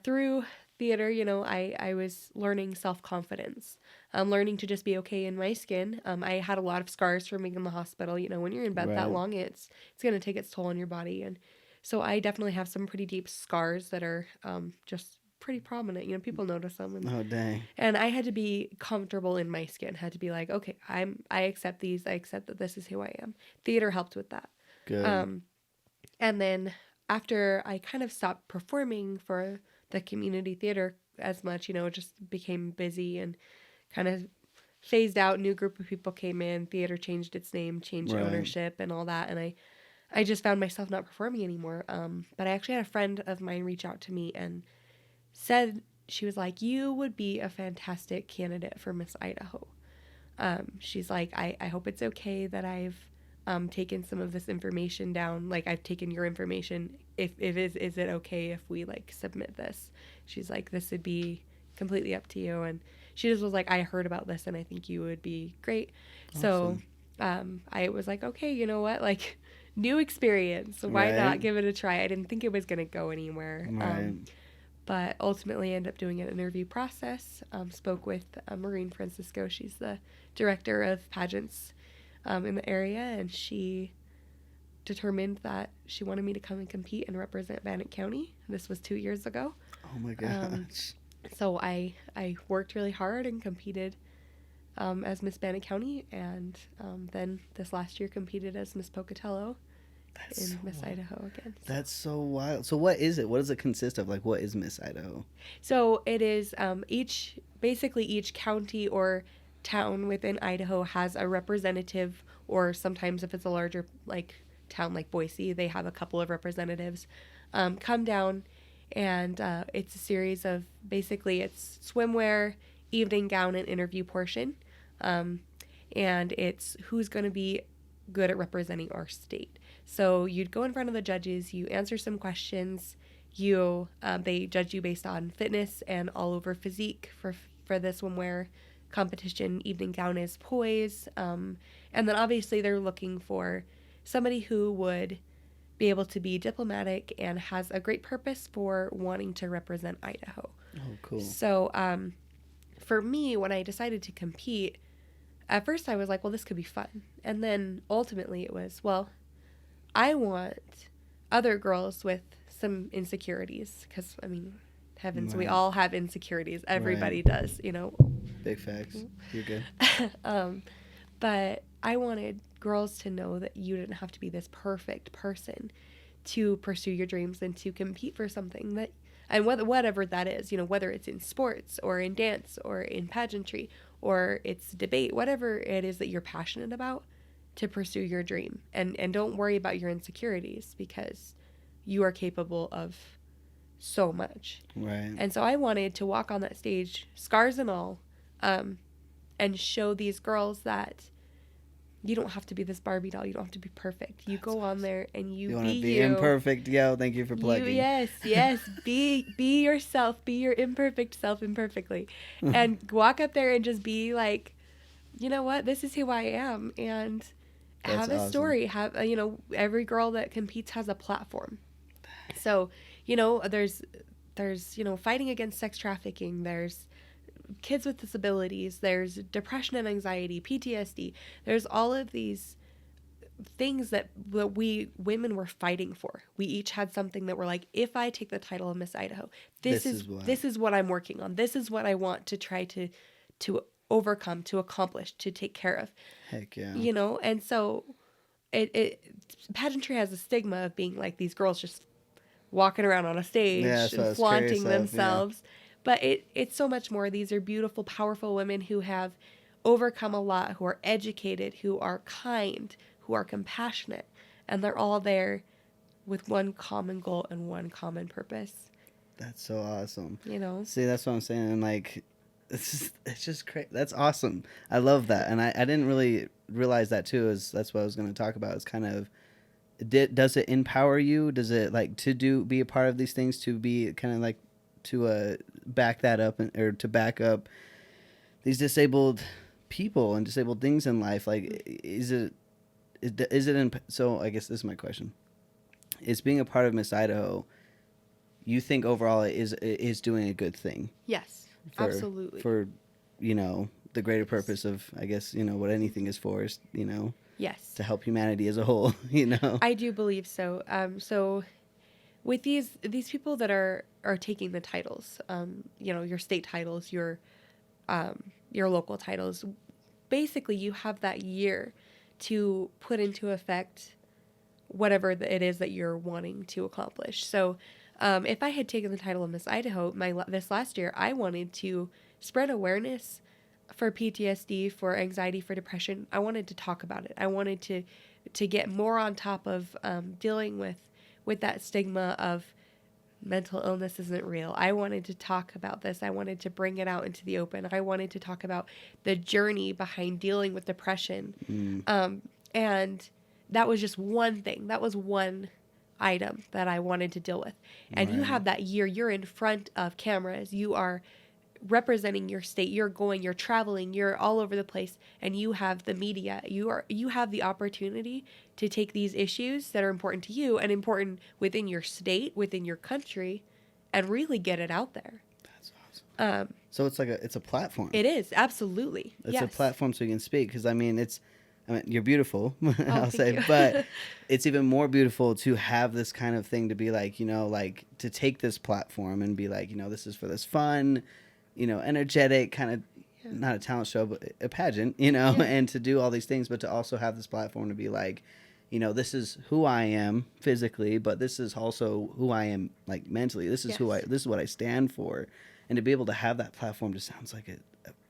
Through theater, you know, I was learning self-confidence, learning to just be okay in my skin. I had a lot of scars from being in the hospital. You know, when you're in bed that long, it's going to take its toll on your body. And so I definitely have some pretty deep scars that are just pretty prominent. You know, people notice them. And, oh, dang. And I had to be comfortable in my skin, had to be like, okay, I accept these. I accept that this is who I am. Theater helped with that. Good. And then after I kind of stopped performing for the community theater as much, you know, it just became busy and kind of phased out. New group of people came in. Theater changed its name, changed ownership and all that. And I just found myself not performing anymore. But I actually had a friend of mine reach out to me and said, she was like, you would be a fantastic candidate for Miss Idaho. She's like, I hope it's okay that I've taken some of this information down. Like, I've taken your information. Is it okay if we like submit this? She's like, this would be completely up to you. And she just was like, I heard about this and I think you would be great. Awesome. So I was like, okay, you know what? Like, new experience. Why not give it a try? I didn't think it was going to go anywhere. But ultimately ended up doing an interview process. Spoke with Maureen Francisco. She's the director of pageants in the area, and she determined that she wanted me to come and compete and represent Bannock County. This was 2 years ago. Oh my gosh. So I worked really hard and competed as Miss Bannock County, and then this last year competed as Miss Pocatello in Miss Idaho again. So. That's so wild. So what is it? What does it consist of? Like, what is Miss Idaho? So it is each county or town within Idaho has a representative, or sometimes if it's a larger like town like Boise, they have a couple of representatives come down, and it's a series of, basically it's swimwear, evening gown, and interview portion. And it's who's going to be good at representing our state. So you'd go in front of the judges, you answer some questions, they judge you based on fitness and all over physique for the swimwear competition. Evening gown is poise, and then obviously they're looking for somebody who would be able to be diplomatic and has a great purpose for wanting to represent Idaho. Oh, cool. So for me, when I decided to compete, at first I was like, well, this could be fun. And then ultimately it was, well, I want other girls with some insecurities, because, I mean, heavens, right. we all have insecurities. Everybody right. does, you know. Big facts. You're good. But I wanted girls to know that you didn't have to be this perfect person to pursue your dreams and to compete for something that, and whatever that is, you know, whether it's in sports or in dance or in pageantry or it's debate, whatever it is that you're passionate about, to pursue your dream. And don't worry about your insecurities, because you are capable of so much. Right. And so I wanted to walk on that stage, scars and all, and show these girls that you don't have to be this Barbie doll. You don't have to be perfect. You go on there and you want to be you. imperfect. Yo, thank you for plugging. Yes. Be yourself. Be your imperfect self imperfectly. And walk up there and just be like, you know what? This is who I am. And have a story. Have, you know, every girl that competes has a platform. So, you know, there's, you know, fighting against sex trafficking. There's kids with disabilities, there's depression and anxiety, PTSD, there's all of these things that we women were fighting for. We each had something that we're like, if I take the title of Miss Idaho, this is what I'm working on. This is what I want to try to overcome, to accomplish, to take care of. Heck yeah. You know, and so pageantry has a stigma of being like these girls just walking around on a stage and flaunting themselves. Yeah. But it's so much more. These are beautiful, powerful women who have overcome a lot, who are educated, who are kind, who are compassionate. And they're all there with one common goal and one common purpose. That's so awesome. You know? See, that's what I'm saying. And like, it's just crazy. That's awesome. I love that. And I didn't really realize that too. That's what I was going to talk about. It's kind of, does it empower you? Does it like be a part of these things, to be kind of like, to back that up, or to back up these disabled people and disabled things in life? Like, is it so I guess this is my question. Is being a part of Miss Idaho, you think overall is doing a good thing? Yes, absolutely. For, you know, the greater purpose of, I guess, you know, what anything is for, is, you know, yes, to help humanity as a whole, you know? I do believe so. So with these people that are taking the titles, you know, your state titles, your local titles, basically you have that year to put into effect whatever it is that you're wanting to accomplish. So if I had taken the title of Miss Idaho this last year, I wanted to spread awareness for PTSD, for anxiety, for depression. I wanted to talk about it. I wanted to get more on top of dealing with that stigma of mental illness isn't real. I wanted to talk about this. I wanted to bring it out into the open. I wanted to talk about the journey behind dealing with depression. And that was just one thing. That was one item that I wanted to deal with. And you have that year. You're in front of cameras. You are representing your state. You're traveling, you're all over the place, and you have the media. You have the opportunity to take these issues that are important to you and important within your state, within your country, and really get it out there. That's awesome. So it's a platform. It is, absolutely. It's a platform so you can speak, because I mean, you're beautiful, I'll say, but it's even more beautiful to have this kind of thing, to be like, you know, like to take this platform and be like, you know, this is for this fun, you know, energetic kind of, not a talent show, but a pageant, you know, and to do all these things, but to also have this platform to be like, you know, this is who I am physically, but this is also who I am, like, mentally. This is this is what I stand for. And to be able to have that platform just sounds like an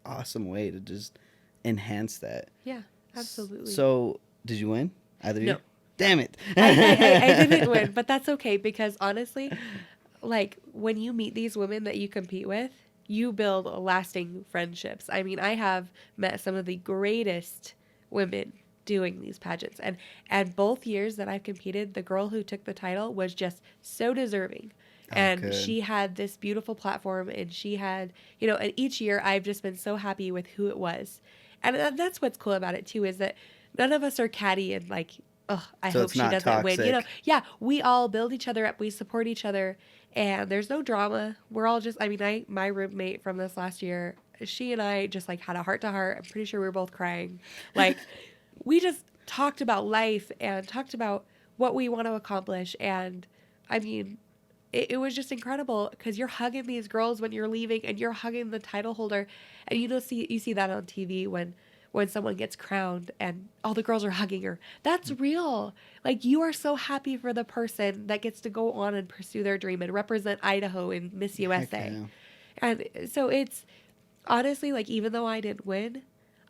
awesome way to just enhance that. Yeah, absolutely. So, did you win? Either of you? Damn it. I didn't win, but that's okay because honestly, like when you meet these women that you compete with, you build lasting friendships. I mean, I have met some of the greatest women doing these pageants, and both years that I've competed, the girl who took the title was just so deserving. And she had this beautiful platform, and she had, and each year I've just been so happy with who it was. And that's what's cool about it too, is that none of us are catty and like, oh, I hope she doesn't win. Yeah, we all build each other up. We support each other, and there's no drama. We're all just, my roommate from this last year, she and I just like had a heart to heart. I'm pretty sure we were both crying. Like, we just talked about life and talked about what we want to accomplish. And I mean, it was just incredible because you're hugging these girls when you're leaving, and you're hugging the title holder, and you see that on TV when someone gets crowned and all the girls are hugging her. That's real. Like, you are so happy for the person that gets to go on and pursue their dream and represent Idaho in Miss USA. Yeah. And so it's honestly, like, even though I didn't win,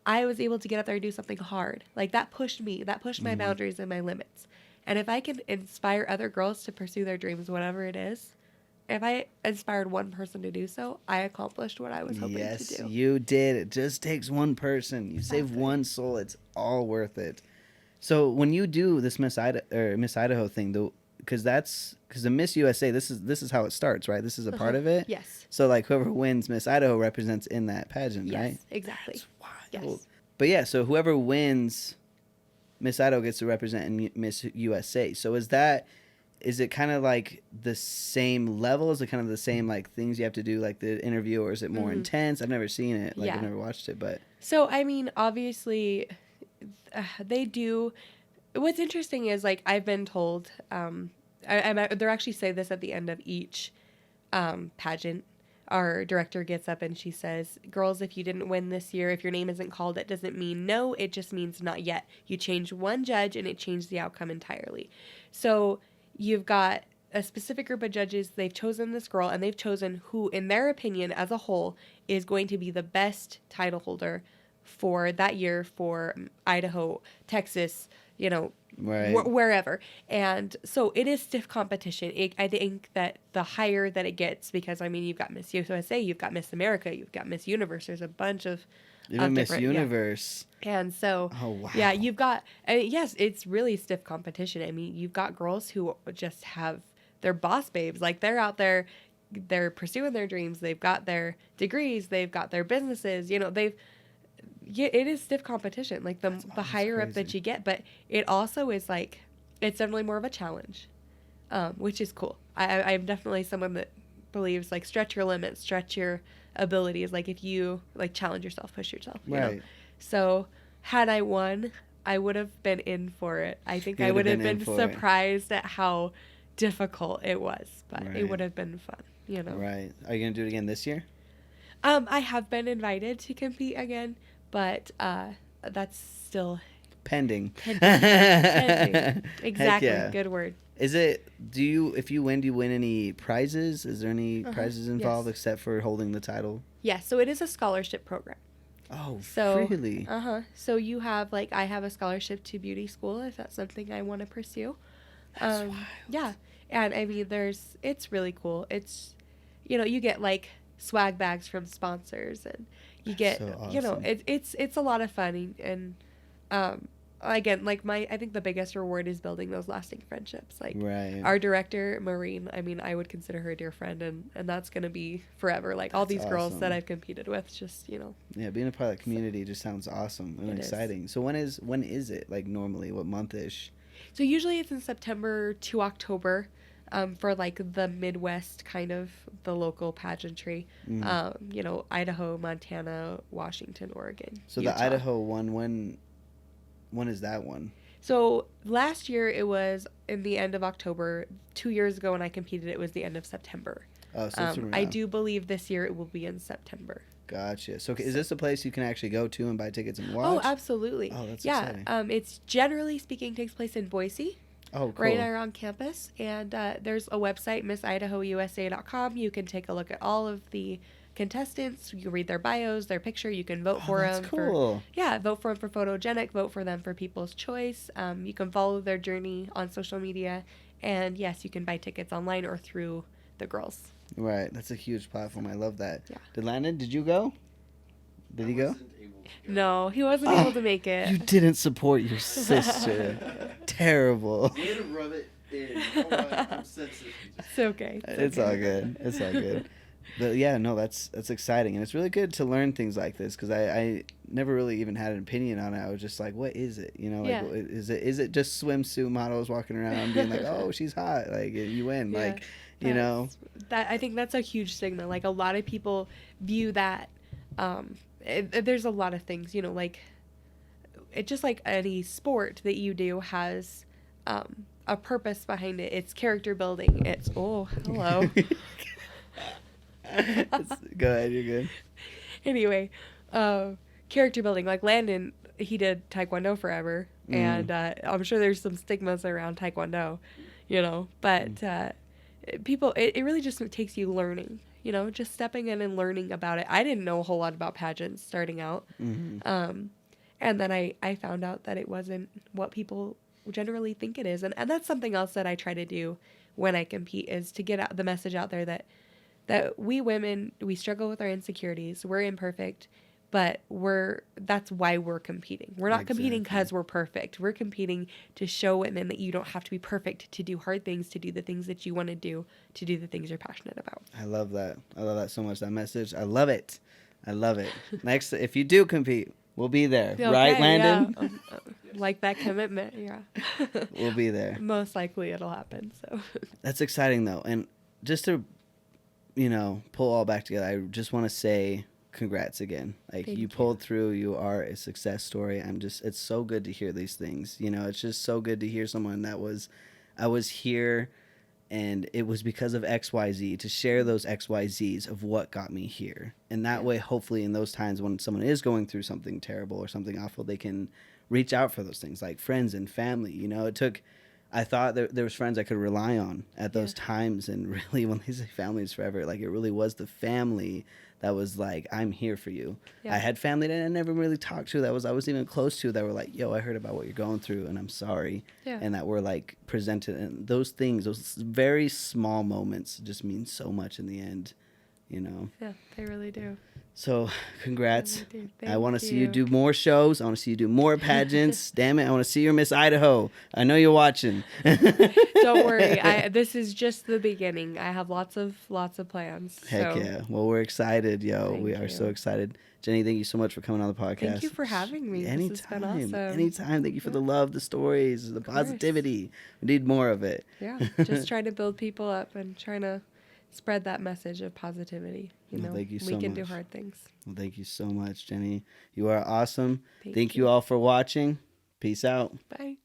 I was able to get up there and do something hard. Like, that pushed me. That pushed my boundaries and my limits. And if I can inspire other girls to pursue their dreams, whatever it is, if I inspired one person to do so, I accomplished what I was hoping to do. Yes, you did. It just takes one person. You save one soul. It's all worth it. So when you do this Miss Idaho thing, though, because the Miss USA, this is how it starts, right? This is a part of it. Yes. So like whoever wins Miss Idaho represents in that pageant, right? Yes, exactly. That's wild. Yes. But yeah, so whoever wins Miss Idaho gets to represent in Miss USA. So is it kind of like the same level? Is it kind of the same like things you have to do, like the interview, or is it more intense? I've never seen it. Like, I've never watched it, but. So, I mean, obviously, they do. What's interesting is, like, I've been told, they actually say this at the end of each pageant. Our director gets up and she says, girls, if you didn't win this year, if your name isn't called, it doesn't mean no, it just means not yet. You changed one judge and it changed the outcome entirely. So you've got a specific group of judges, they've chosen this girl, and they've chosen who, in their opinion, as a whole, is going to be the best title holder for that year for Idaho, Texas, wherever. And so it is stiff competition. I think that the higher that it gets, because, I mean, you've got Miss USA, you've got Miss America, you've got Miss Universe, there's a bunch of Miss Universe. Yeah. And so, yeah, you've got, yes, it's really stiff competition. I mean, you've got girls who just have, they're boss babes. Like, they're out there, they're pursuing their dreams. They've got their degrees. They've got their businesses. It is stiff competition. Like, the higher up that you get. But it also is, like, it's definitely more of a challenge, which is cool. I'm definitely someone that believes, like, stretch your limits, stretch your abilities. Like, if you, like, challenge yourself, push yourself, you know? So had I won, I would have been in for it. I think I would have been surprised at how difficult it was, but it would have been fun, Right. Are you going to do it again this year? I have been invited to compete again, but that's still pending. Pending. Exactly. Yeah. Good word. If you win, do you win any prizes? Is there any prizes involved except for holding the title? Yeah, so it is a scholarship program. Oh, so, really? So you have, like, I have a scholarship to beauty school if that's something I want to pursue. That's wild. Yeah. And I mean, it's really cool. It's, you get, like, swag bags from sponsors, and you get, so awesome. It's a lot of fun. And again, like, I think the biggest reward is building those lasting friendships. Like, our director, Maureen, I mean, I would consider her a dear friend, and that's going to be forever. Like, all these girls that I've competed with, just, Yeah, being a part of that community just sounds awesome and exciting. So when is it, like, normally? What month-ish? So usually it's in September to October, for, like, the Midwest, kind of the local pageantry. Idaho, Montana, Washington, Oregon, So Utah. The Idaho one, when is that one? So last year it was in the end of October. 2 years ago when I competed, it was the end of September. Oh, so I do believe this year it will be in September. Gotcha. So is this a place you can actually go to and buy tickets and watch? Oh, absolutely. Oh, that's exciting. It's generally speaking takes place in Boise. Oh, cool. Right around campus. And there's a website, MissIdahoUSA.com. You can take a look at all of the contestants. You read their bios, their picture. You can vote for That's them. cool. Vote for them for photogenic. Vote for them for people's choice. You can follow their journey on social media. And yes, you can buy tickets online or through the girls. Right. That's a huge platform. I love that. Yeah. Did you go? Did he go? No, he wasn't able to make it. You didn't support your sister. Terrible. Didn't rub it in. You know what? I'm sensitive. It's okay. It's all good. It's all good. But yeah, no, that's exciting, and it's really good to learn things like this because I never really even had an opinion on it. I was just like, what is it? You know, like is it just swimsuit models walking around being like, oh, she's hot, like you win, like you know. That I think that's a huge stigma. Like a lot of people view that. There's a lot of things, you know, like it just like any sport that you do has a purpose behind it. It's character building. It's hello. Go ahead, you're good. Anyway, character building. Like Landon, he did Taekwondo forever, and I'm sure there's some stigmas around Taekwondo, you know. But people, it really just takes you learning. You know, just stepping in and learning about it. I didn't know a whole lot about pageants starting out. And then I found out that it wasn't what people generally think it is. And that's something else that I try to do when I compete is to get out the message out there that we women, we struggle with our insecurities. We're imperfect, but that's why we're competing. We're not competing because we're perfect. We're competing to show women that you don't have to be perfect to do hard things, to do the things that you want to do the things you're passionate about. I love that. I love that so much, that message. I love it. I love it. Next, if you do compete, we'll be there. Okay, right, Landon? Yeah. Like that commitment, yeah. We'll be there. Most likely it'll happen, so. That's exciting, though. And just to, you know, pull all back together, I just want to say congrats again. Like you pulled through. You are a success story. It's so good to hear these things. You know, it's just so good to hear someone that I was here and it was because of XYZ, to share those XYZs of what got me here. And that way, hopefully in those times when someone is going through something terrible or something awful, they can reach out for those things like friends and family. You know, I thought there was friends I could rely on at those times. And really, when they say family is forever, like it really was the family that was like, I'm here for you. Yeah. I had family that I never really talked to I was even close to that were like, yo, I heard about what you're going through and I'm sorry. Yeah. And that were like presented. And those things, those very small moments just mean so much in the end, you know? Yeah, they really do. So congrats. Really I want to see you do more shows. I want to see you do more pageants. Damn it. I want to see your Miss Idaho. I know you're watching. Don't worry. This is just the beginning. I have lots of plans. Heck yeah. Well, we're excited, yo. We are so excited. Jenni, thank you so much for coming on the podcast. Thank you for having me. Anytime. This has been awesome. Anytime. Thank you for the love, the stories, the positivity. We need more of it. Yeah. Just trying to build people up and trying to spread that message of positivity. You know, thank you so we can much. do hard things. Well, thank you so much, Jenni. You are awesome. Thank you all for watching. Peace out. Bye.